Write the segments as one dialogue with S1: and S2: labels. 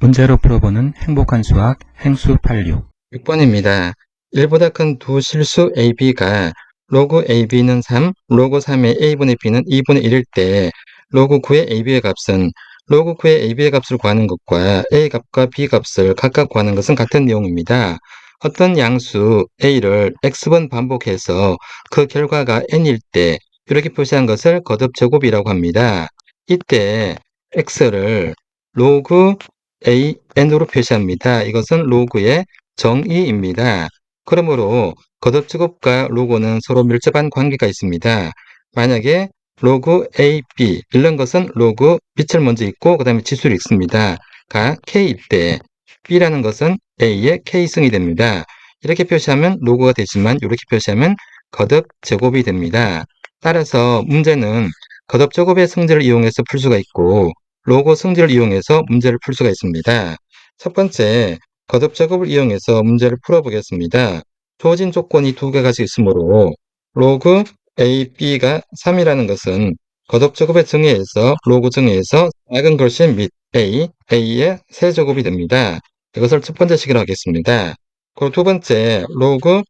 S1: 문제로 풀어보는 행복한 수학 행수 86.
S2: 6번입니다. 1보다 큰 두 실수 AB가 로그 AB는 3, 로그 3의 A분의 B는 2분의 1일 때 로그 9의 AB의 값은 로그 9의 AB의 값을 구하는 것과 A 값과 B 값을 각각 구하는 것은 같은 내용입니다. 어떤 양수 A를 X번 반복해서 그 결과가 N일 때 이렇게 표시한 것을 거듭 제곱이라고 합니다. 이때 X를 로그 AN으로 표시합니다. 이것은 로그의 정의입니다. 그러므로 거듭제곱과 로그는 서로 밀접한 관계가 있습니다. 만약에 로그 AB 이런 것은 로그 빛을 먼저 읽고 그 다음에 지수를 읽습니다. 가 K일 때 B라는 것은 A의 K승이 됩니다. 이렇게 표시하면 로그가 되지만 이렇게 표시하면 거듭제곱이 됩니다. 따라서 문제는 거듭제곱의 성질을 이용해서 풀 수가 있고 로그 성질을 이용해서 문제를 풀 수가 있습니다. 첫 번째, 거듭작업을 이용해서 문제를 풀어보겠습니다. 주어진 조건이 두 개가 있으므로 로그 A, B가 3이라는 것은 거듭작업의 정의에서 로그 정의에서 작은 것이 및 A, A의 세제곱이 됩니다. 이것을 첫 번째 식으로 하겠습니다. 그리고 두 번째, 로그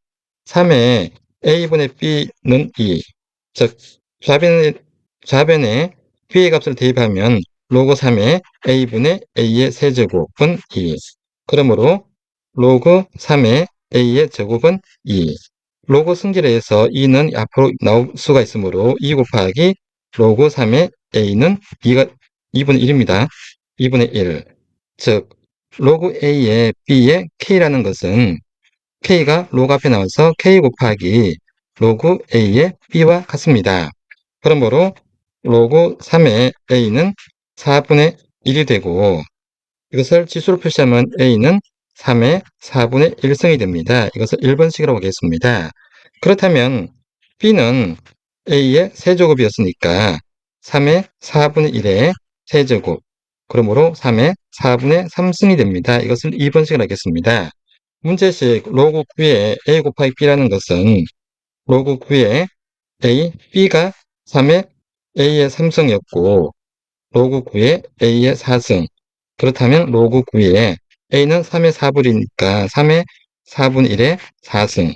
S2: 3의 A분의 B는 2, 즉 좌변에 B의 값을 대입하면 로그 3의 A분의 A의 세제곱은 2. 그러므로 로그 3의 A의 제곱은 2. 로그 승질에서 2는 앞으로 나올 수가 있으므로 2 곱하기 로그 3의 A는 2분의 1입니다. 2분의 1. 즉, 로그 A의 B의 K라는 것은 K가 로그 앞에 나와서 K 곱하기 로그 A의 B와 같습니다. 그러므로 로그 3의 A는 4분의 1이 되고 이것을 지수로 표시하면 A는 3의 4분의 1승이 됩니다. 이것을 1번식이라고 하겠습니다. 그렇다면 B는 A의 세제곱이었으니까 3의 4분의 1의 세제곱, 그러므로 3의 4분의 3승이 됩니다. 이것을 2번식으로 하겠습니다. 문제식 로그 9의 A 곱하기 B라는 것은 로그 9의 A, B가 3의 A의 3승이었고 로그 9의 A의 4승. 그렇다면 로그 9의 A는 3의 4분이니까 3의 4분의 1의 4승.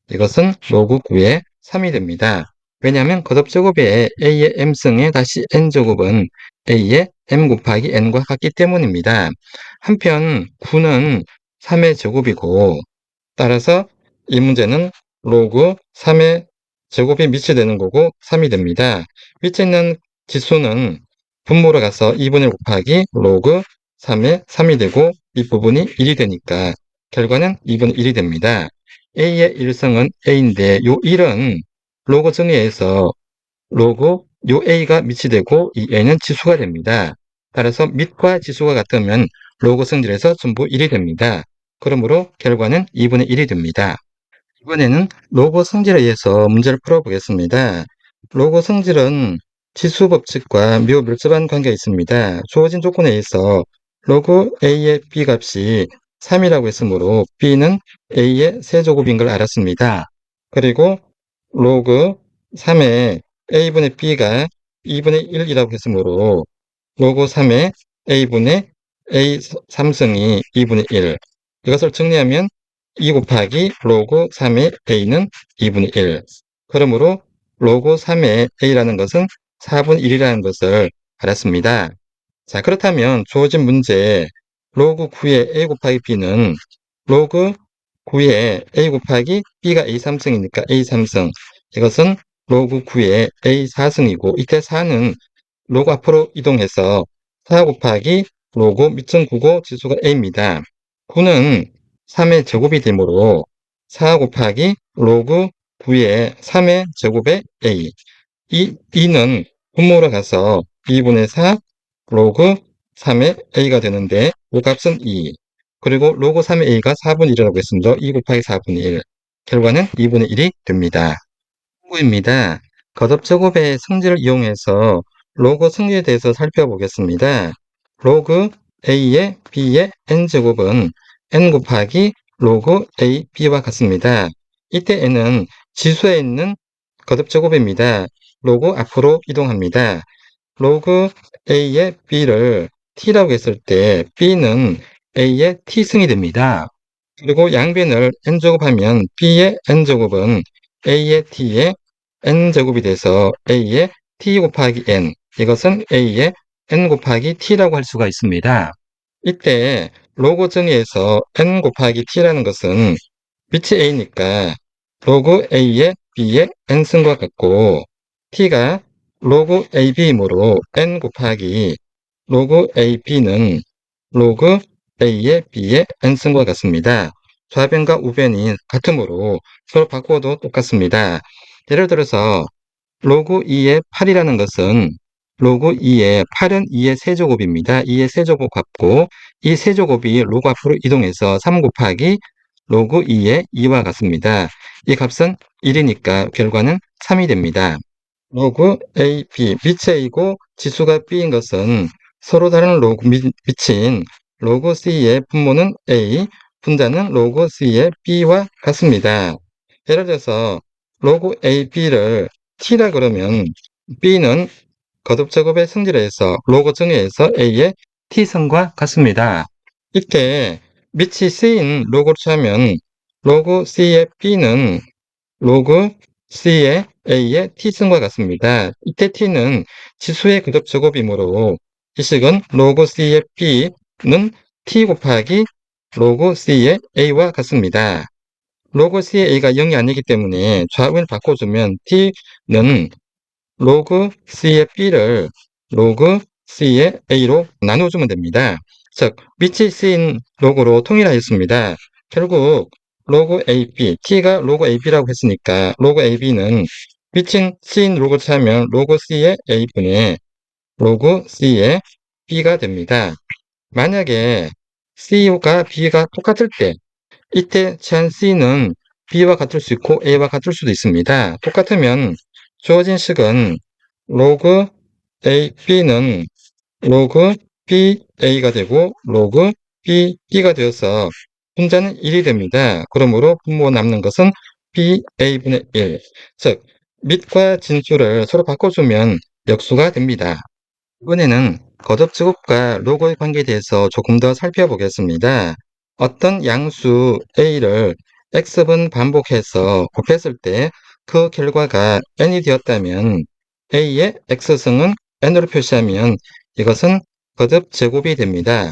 S2: 이것은 로그 9의 3이 됩니다. 왜냐하면 거듭제곱의 A의 M승에 다시 N제곱은 A의 M 곱하기 N과 같기 때문입니다. 한편 9는 3의 제곱이고 따라서 이 문제는 로그 3의 제곱이 밑이 되는 거고 3이 됩니다. 밑에 있는 지수는 분모로 가서 2분의 1 곱하기 로그 3의 3이 되고 이 부분이 1이 되니까 결과는 2분의 1이 됩니다. A의 1승은 A인데 요 1은 로그 정의에서 로그 요 A가 밑이 되고 이 A는 지수가 됩니다. 따라서 밑과 지수가 같으면 로그 성질에서 전부 1이 됩니다. 그러므로 결과는 2분의 1이 됩니다. 이번에는 로그 성질에 의해서 문제를 풀어보겠습니다. 로그 성질은 지수 법칙과 매우 밀접한 관계가 있습니다. 주어진 조건에 의해서 로그 A의 B 값이 3이라고 했으므로 B는 A의 세제곱인 걸 알았습니다. 그리고 로그 3의 A분의 B가 2분의 1이라고 했으므로 로그 3의 A분의 A 3승이 2분의 1. 이것을 정리하면 2 곱하기 로그 3의 A는 2분의 1. 그러므로 로그 3의 A라는 것은 4분의 1이라는 것을 알았습니다. 자, 그렇다면 주어진 문제 로그 9의 A 곱하기 B는 로그 9의 A 곱하기 B가 A 3승이니까 A 3승. 이것은 로그 9의 A 4승이고 이때 4는 로그 앞으로 이동해서 4 곱하기 로그 밑은 9고 지수가 A입니다. 9는 3의 제곱이 되므로 4 곱하기 로그 9의 3의 제곱의 A. 이 2는 분모로 가서 2분의 4 로그 3의 A가 되는데 이 값은 2. 그리고 로그 3의 A가 4분의 1이라고 했습니다. 2 곱하기 4분의 1. 결과는 2분의 1이 됩니다. 후입니다. 거듭제곱의 성질을 이용해서 로그 성질에 대해서 살펴보겠습니다. 로그 A의 B의 N제곱은 N 곱하기 로그 A, B와 같습니다. 이때 N은 지수에 있는 거듭제곱입니다. 로그 앞으로 이동합니다. 로그 A의 B를 t라고 했을 때 b는 a의 t승이 됩니다. 그리고 양변을 n제곱하면 b의 n제곱은 a의 t의 n제곱이 돼서 a의 t 곱하기 n, 이것은 a의 n 곱하기 t라고 할 수가 있습니다. 이때 로그 정의에서 n 곱하기 t라는 것은 빛이 a니까 로그 a의 b의 n승과 같고, t가 로그 ab이므로 n 곱하기 로그 ab는 로그 a의 b의 n승과 같습니다. 좌변과 우변이 같으므로 서로 바꿔도 똑같습니다. 예를 들어서 로그 2의 8이라는 것은 로그 2의 8은 2의 세제곱입니다. 2의 세제곱 같고, 이 세제곱이 로그 앞으로 이동해서 3 곱하기 로그 2의 2와 같습니다. 이 값은 1이니까 결과는 3이 됩니다. 로그 A, B, 밑이 A고 지수가 B인 것은 서로 다른 로그 밑인 로그 C의 분모는 A, 분자는 로그 C의 B와 같습니다. 예를 들어서 로그 A, B를 T라 그러면 B는 거듭제곱의 성질에서 로그 정의에서 A의 T승과 같습니다. 이때 밑이 C인 로그를 취하면 로그 C의 B는 로그 C의 A의 T승과 같습니다. 이때 T는 지수의 거듭제곱이므로 이 식은 로그 C의 B는 T 곱하기 로그 C의 A와 같습니다. 로그 C의 A가 0이 아니기 때문에 좌우를 바꿔주면 T는 로그 C의 B를 로그 C의 A로 나눠주면 됩니다. 즉, 밑이 C인 로그로 통일하였습니다. 결국 로그 AB, T가 로그 AB라고 했으니까 로그 AB는 밑인 C인 로그를 취하면 로그 C의 A분의 로그 C의 B가 됩니다. 만약에 C가 B가 똑같을 때 이때 취한 C는 B와 같을 수 있고 A와 같을 수도 있습니다. 똑같으면 주어진 식은 로그 AB는 로그 BA가 되고 로그 BB가 되어서 분자는 1이 됩니다. 그러므로 분모가 남는 것은 BA분의 1. 즉, 밑과 진수를 서로 바꿔주면 역수가 됩니다. 이번에는 거듭제곱과 로그의 관계에 대해서 조금 더 살펴보겠습니다. 어떤 양수 A를 X번 반복해서 곱했을 때 그 결과가 n이 되었다면 A의 X승은 n으로 표시하면 이것은 거듭제곱이 됩니다.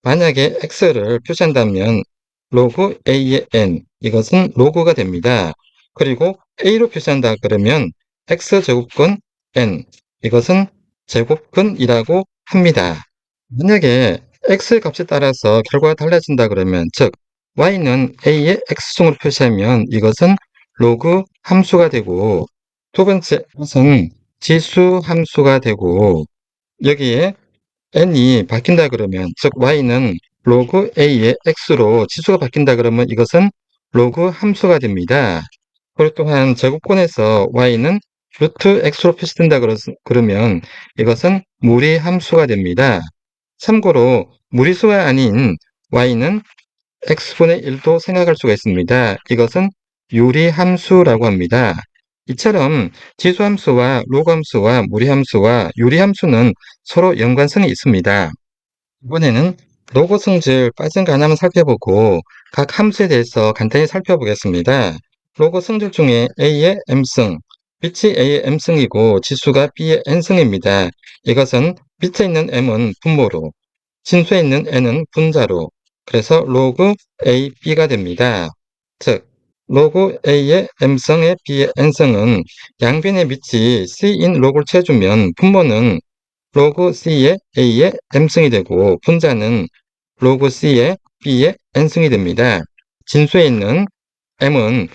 S2: 만약에 X를 표시한다면 로그 A의 n, 이것은 로그가 됩니다. 그리고 A로 표시한다 그러면 X제곱근 n, 이것은 제곱근이라고 합니다. 만약에 x의 값에 따라서 결과가 달라진다 그러면, 즉 y는 a의 x승으로 표시하면 이것은 로그 함수가 되고, 두 번째 것은 지수 함수가 되고, 여기에 n이 바뀐다 그러면, 즉 y는 로그 a의 x로 지수가 바뀐다 그러면 이것은 로그 함수가 됩니다. 그리고 또한 제곱권에서 y는 루트 x로 표시된다 그러면 이것은 무리 함수가 됩니다. 참고로 무리수가 아닌 y는 x분의 1도 생각할 수가 있습니다. 이것은 유리함수라고 합니다. 이처럼 지수함수와 로그함수와 무리함수와 유리함수는 서로 연관성이 있습니다. 이번에는 로그 성질 빠진 거 하나만 살펴보고 각 함수에 대해서 간단히 살펴보겠습니다. 로그 성질 중에 a의 m승, 빛이 a의 m승이고 지수가 b의 n승입니다. 이것은 밑에 있는 m은 분모로, 진수에 있는 n은 분자로, 그래서 로그 a, b가 됩니다. 즉, 로그 a의 m승의 b의 n승은 양변의 밑이 c인 로그를 채주면 분모는 로그 C의 A의 M승이 되고 분자는 로그 C의 B의 N승이 됩니다. 진수에 있는 M은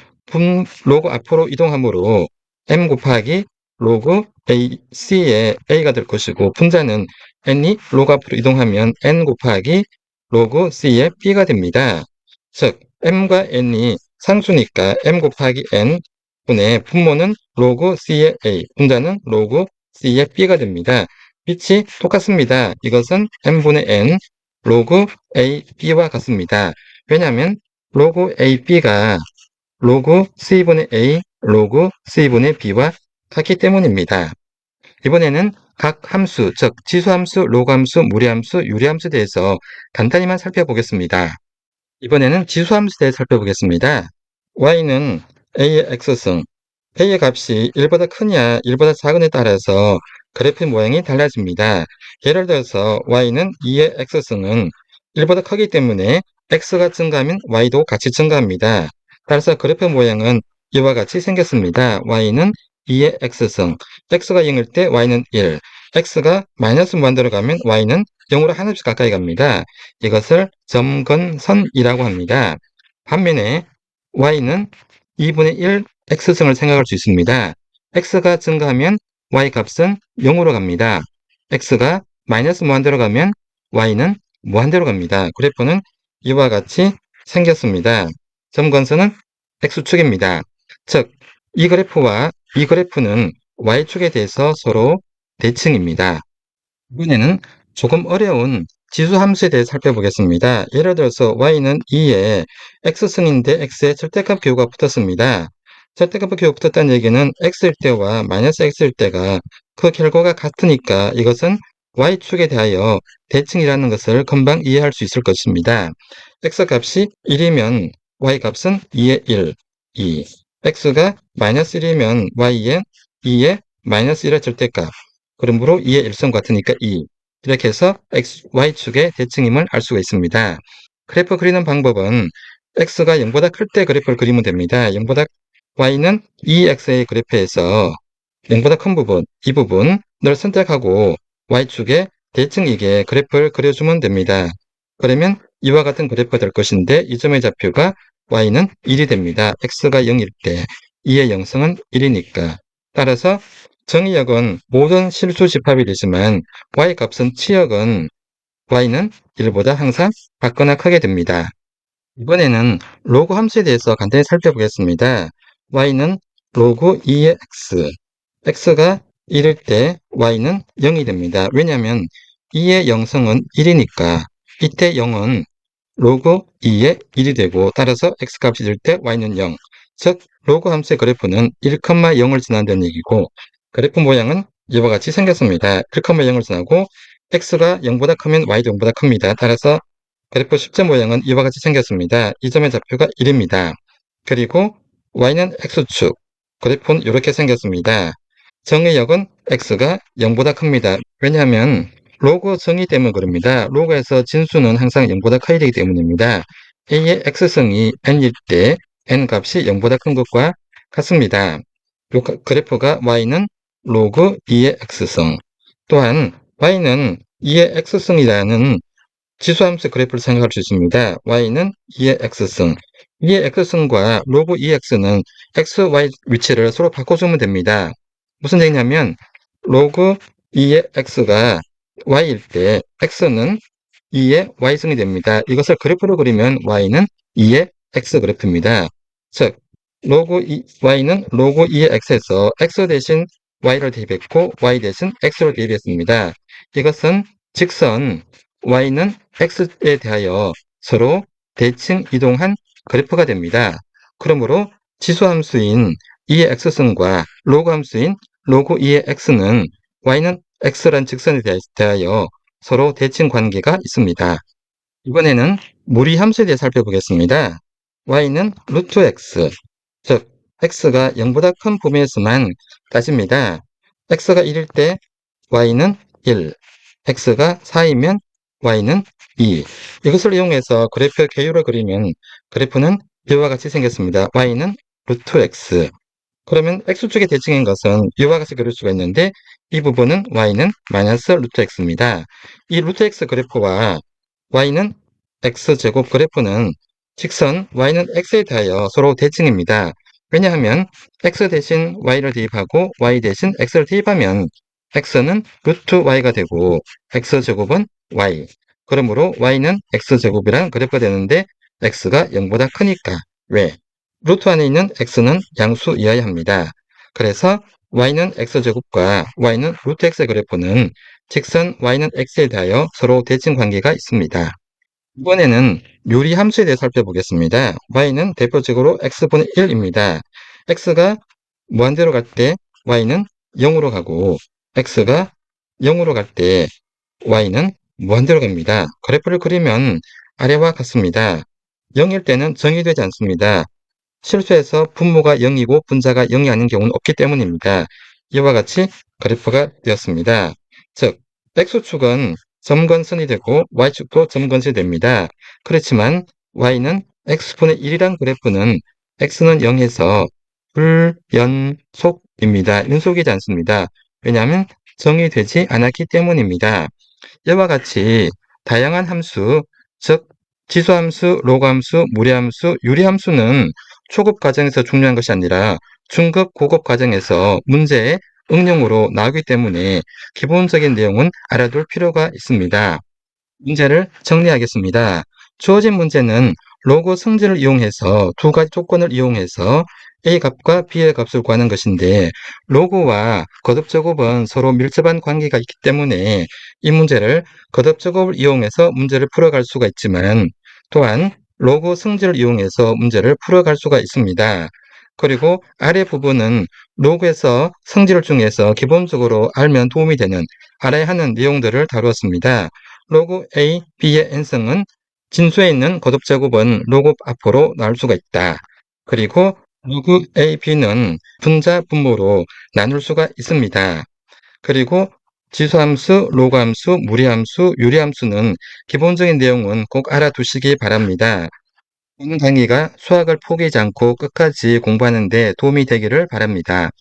S2: 로그 앞으로 이동하므로 M 곱하기 로그 C의 A가 될 것이고, 분자는 N이 로그 앞으로 이동하면 N 곱하기 로그 C의 B가 됩니다. 즉, M과 N이 상수니까 M 곱하기 N 분의 분모는 로그 C의 A, 분자는 로그 C의 B가 됩니다. 빛이 똑같습니다. 이것은 n분의 n 로그 ab와 같습니다. 왜냐하면 로그 ab가 로그 c분의 a 로그 c분의 b와 같기 때문입니다. 이번에는 각 함수, 즉 지수함수, 로그함수, 무리함수, 유리함수에 대해서 간단히만 살펴보겠습니다. 이번에는 지수함수에 대해 살펴보겠습니다. y는 a의 x승, a의 값이 1보다 크냐 1보다 작은에 따라서 그래프 모양이 달라집니다. 예를 들어서 y는 2의 x승은 1보다 크기 때문에 x가 증가하면 y도 같이 증가합니다. 따라서 그래프 모양은 이와 같이 생겼습니다. y는 2의 x승, x가 0일 때 y는 1, x가 마이너스 무한대로 가면 y는 0으로 하나씩 가까이 갑니다. 이것을 점근선이라고 합니다. 반면에 y는 2분의 1 x승을 생각할 수 있습니다. x가 증가하면 y 값은 0으로 갑니다. x가 마이너스 무한대로 가면 y는 무한대로 갑니다. 그래프는 이와 같이 생겼습니다. 점근선은 x축입니다. 즉, 이 그래프와 이 그래프는 y축에 대해서 서로 대칭입니다. 이번에는 조금 어려운 지수함수에 대해 살펴보겠습니다. 예를 들어서 y는 2에 x승인데 x에 절대값 기호가 붙었습니다. 절대값 기호가 붙었다는 얘기는 x일 때와 마이너스 x일 때가 그 결과가 같으니까 이것은 y축에 대하여 대칭이라는 것을 금방 이해할 수 있을 것입니다. x값이 1이면 y값은 2의 1, 2. x가 마이너스 1이면 y의 2의 마이너스 1의 절대값. 그러므로 2의 일성 같으니까 2. 이렇게 해서 y축의 대칭임을 알 수가 있습니다. 그래프 그리는 방법은 x가 0보다 클 때 그래프를 그리면 됩니다. 0보다 y는 2x의 그래프에서 0보다 큰 부분, 이 부분을 선택하고 y축의 대칭이게 그래프를 그려주면 됩니다. 그러면 이와 같은 그래프가 될 것인데 이 점의 좌표가 y는 1이 됩니다. x가 0일 때 2의 0승은 1이니까. 따라서 정의역은 모든 실수 집합이 되지만 y값은 치역은 y는 1보다 항상 작거나 크게 됩니다. 이번에는 로그 함수에 대해서 간단히 살펴보겠습니다. y는 로그 2의 x, x가 1일 때 y는 0이 됩니다. 왜냐하면 2의 0승은 1이니까 이때 0은 로그 2의 1이 되고 따라서 x값이 될 때 y는 0. 즉 로그 함수의 그래프는 1,0을 지난다는 얘기고 그래프 모양은 이와 같이 생겼습니다. 1,0을 지나고 x가 0보다 크면 y도 0보다 큽니다. 따라서 그래프 십자 모양은 이와 같이 생겼습니다. 이 점의 좌표가 1입니다. 그리고 y는 x축, 그래프는 이렇게 생겼습니다. 정의역은 x가 0보다 큽니다. 왜냐하면 로그 정의 때문에 그럽니다. 로그에서 진수는 항상 0보다 커야 되기 때문입니다. a의 x승이 n일 때 n 값이 0보다 큰 것과 같습니다. 그래프가 y는 로그 2의 x승, 또한 y는 2의 x승이라는 지수함수 그래프를 생각할 수 있습니다. y는 2의 x승, 2의 x승과 로그 2x는 x, y 위치를 서로 바꿔주면 됩니다. 무슨 얘기냐면 로그 2의 x가 y일 때 x는 2의 y승이 됩니다. 이것을 그래프로 그리면 y는 2의 x 그래프입니다. 즉 y는 로그 2의 x에서 x 대신 y를 대입했고 y 대신 x를 대입했습니다. 이것은 직선 y는 x에 대하여 서로 대칭 이동한 그래프가 됩니다. 그러므로 지수함수인 2의 x승과 로그 함수인 로그 2의 x는 y는 x란 직선에 대하여 서로 대칭 관계가 있습니다. 이번에는 무리함수에 대해 살펴보겠습니다. y는 루트 x, 즉 x가 0보다 큰 범위에서만 따집니다. x가 1일 때 y는 1, x가 4이면 y는 2. 이것을 이용해서 그래프 계율을 그리면 그래프는 이와 같이 생겼습니다. y는 루트 x. 그러면 x축의 대칭인 것은 이와 같이 그릴 수가 있는데 이 부분은 y는 마이너스 루트 x입니다. 이 루트 x 그래프와 y는 x제곱 그래프는 직선 y는 x에 대하여 서로 대칭입니다. 왜냐하면 x 대신 y를 대입하고 y 대신 x를 대입하면 x는 루트 y가 되고 x제곱은 y. 그러므로 y는 x제곱이란 그래프가 되는데 x가 0보다 크니까 왜? 루트 안에 있는 x는 양수이어야 합니다. 그래서 y는 x제곱과 y는 루트 x의 그래프는 직선 y는 x에 대하여 서로 대칭 관계가 있습니다. 이번에는 유리함수에 대해 살펴보겠습니다. y는 대표적으로 x분의 1입니다. x가 무한대로 갈 때 y는 0으로 가고 x가 0으로 갈 때 y는 무한대로 갑니다. 그래프를 그리면 아래와 같습니다. 0일 때는 정의되지 않습니다. 실수해서 분모가 0이고 분자가 0이 아닌 경우는 없기 때문입니다. 이와 같이 그래프가 되었습니다. 즉, x축은 점건선이 되고 y축도 점건선이 됩니다. 그렇지만 y는 x분의 1이란 그래프는 x는 0에서 불연속입니다. 연속이지 않습니다. 왜냐하면 정의되지 않았기 때문입니다. 이와 같이 다양한 함수, 즉 지수함수, 로그함수, 무리함수, 유리함수는 초급 과정에서 중요한 것이 아니라 중급, 고급 과정에서 문제의 응용으로 나오기 때문에 기본적인 내용은 알아둘 필요가 있습니다. 문제를 정리하겠습니다. 주어진 문제는 로그 성질을 이용해서 두 가지 조건을 이용해서 A 값과 B의 값을 구하는 것인데 로그와 거듭제곱은 서로 밀접한 관계가 있기 때문에 이 문제를 거듭제곱을 이용해서 문제를 풀어갈 수가 있지만 또한 로그 성질을 이용해서 문제를 풀어갈 수가 있습니다. 그리고 아래 부분은 로그에서 성질 중에서 기본적으로 알면 도움이 되는 알아야 하는 내용들을 다루었습니다. 로그 A, B의 n승은 진수에 있는 거듭제곱은 로그 앞으로 나올 수가 있다. 그리고 로그 A, B는 분자, 분모로 나눌 수가 있습니다. 그리고 지수함수, 로그함수, 무리함수, 유리함수는 기본적인 내용은 꼭 알아두시기 바랍니다. 오늘 강의가 수학을 포기하지 않고 끝까지 공부하는 데 도움이 되기를 바랍니다.